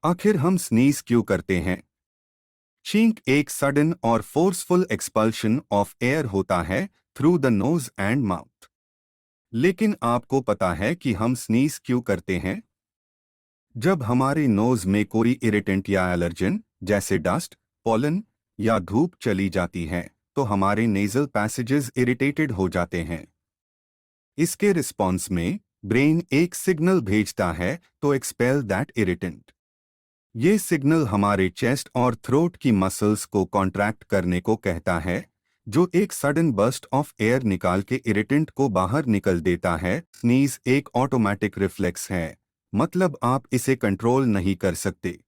आखिर हम स्नीज क्यों करते हैं? छींक एक सडन और फोर्सफुल एक्सपल्शन ऑफ एयर होता है through the nose and mouth. लेकिन आपको पता है कि हम स्नीज क्यों करते हैं? जब हमारे नोज में कोई इरिटेंट या एलर्जन जैसे डस्ट, पॉलन या धूप चली जाती है तो हमारे नेजल पैसेजेस इरिटेटेड हो जाते हैं। इसके रिस्पॉन्स में ब्रेन एक सिग्नल भेजता है तो एक्सपेल दैट इरिटेंट। ये सिग्नल हमारे चेस्ट और थ्रोट की मसल्स को कॉन्ट्रैक्ट करने को कहता है, जो एक सडन बर्स्ट ऑफ एयर निकाल के इरिटेंट को बाहर निकल देता है। स्नीज एक ऑटोमेटिक रिफ्लेक्स है, मतलब आप इसे कंट्रोल नहीं कर सकते।